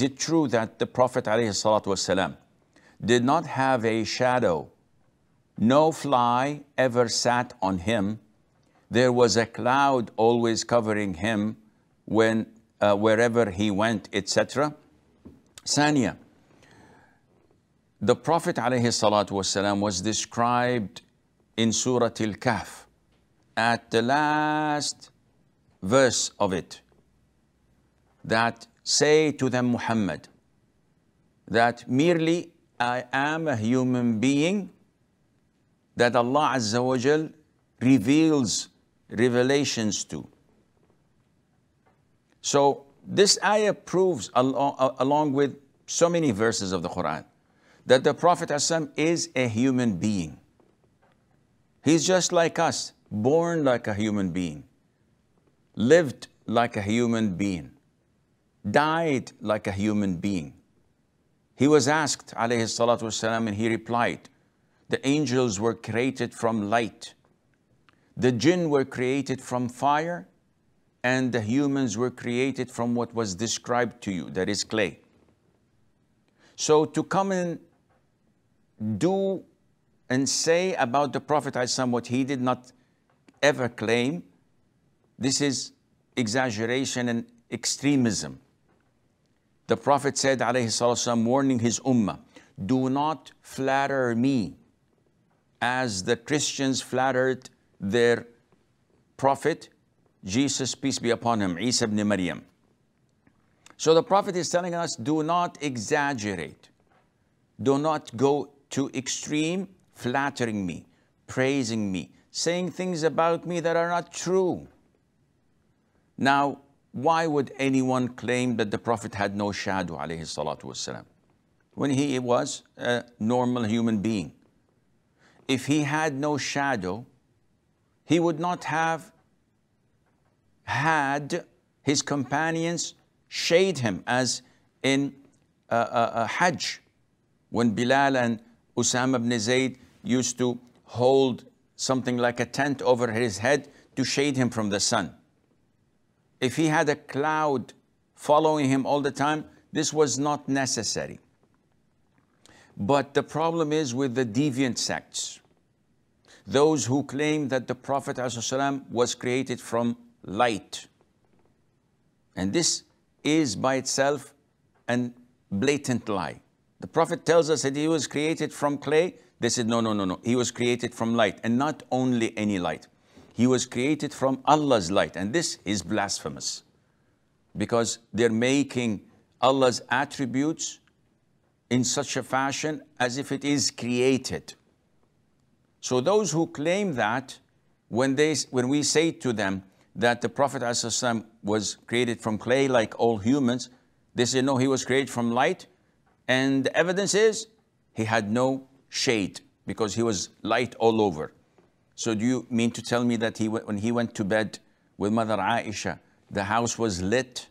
it true that the Prophet ﷺ did not have a shadow? No fly ever sat on him. There was a cloud always covering him when wherever he went, etc. Sania, the Prophet ﷺ was described in Surah Al-Kahf at the last verse of it, that say to them, Muhammad, that merely I am a human being that Allah Azza wa Jal reveals revelations to. So this ayah proves, along with so many verses of the Quran, that the Prophet ﷺ is a human being. He's just like us, born like a human being, lived like a human being, died like a human being. He was asked, alayhi salatu wasalam, and he replied, the angels were created from light, the jinn were created from fire, and the humans were created from what was described to you, that is clay. So to come and do and say about the Prophet ﷺ what he did not ever claim, this is exaggeration and extremism. The Prophet said, alayhi salatu, warning his ummah, do not flatter me as the Christians flattered their prophet, Jesus, peace be upon him, Isa ibn Maryam. So the Prophet is telling us, do not exaggerate. Do not go to extreme flattering me, praising me, saying things about me that are not true. Now, why would anyone claim that the Prophet had no shadow, alayhi salatu wasalam, when he was a normal human being? If he had no shadow, he would not have had his companions shade him, as in Hajj, when Bilal and Usama ibn Zayd used to hold something like a tent over his head to shade him from the sun. If he had a cloud following him all the time, this was not necessary. But the problem is with the deviant sects, those who claim that the Prophet ﷺ was created from light. And this is by itself a blatant lie. The Prophet tells us that he was created from clay. They said, no, no, no, no. He was created from light, and not only any light. He was created from Allah's light. And this is blasphemous, because they're making Allah's attributes in such a fashion as if it is created. So those who claim that, when we say to them that the Prophet ﷺ was created from clay like all humans, they say, no, he was created from light. And the evidence is he had no shade, because he was light all over. So do you mean to tell me that when he went to bed with Mother Aisha, the house was lit?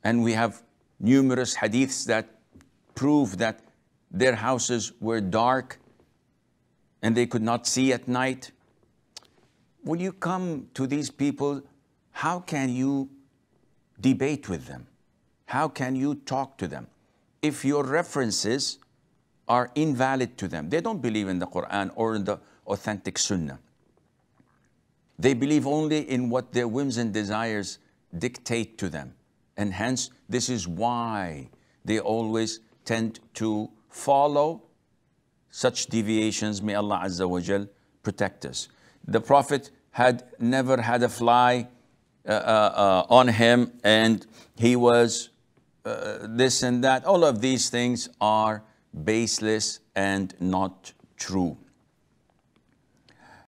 And we have numerous hadiths that prove that their houses were dark and they could not see at night. When you come to these people, how can you debate with them? How can you talk to them if your references are invalid to them? They don't believe in the Quran or in the authentic Sunnah. They believe only in what their whims and desires dictate to them. And hence, this is why they always tend to follow such deviations. May Allah Azza wa Jal protect us. The Prophet had never had a fly on him, and he was this and that. All of these things are baseless and not true.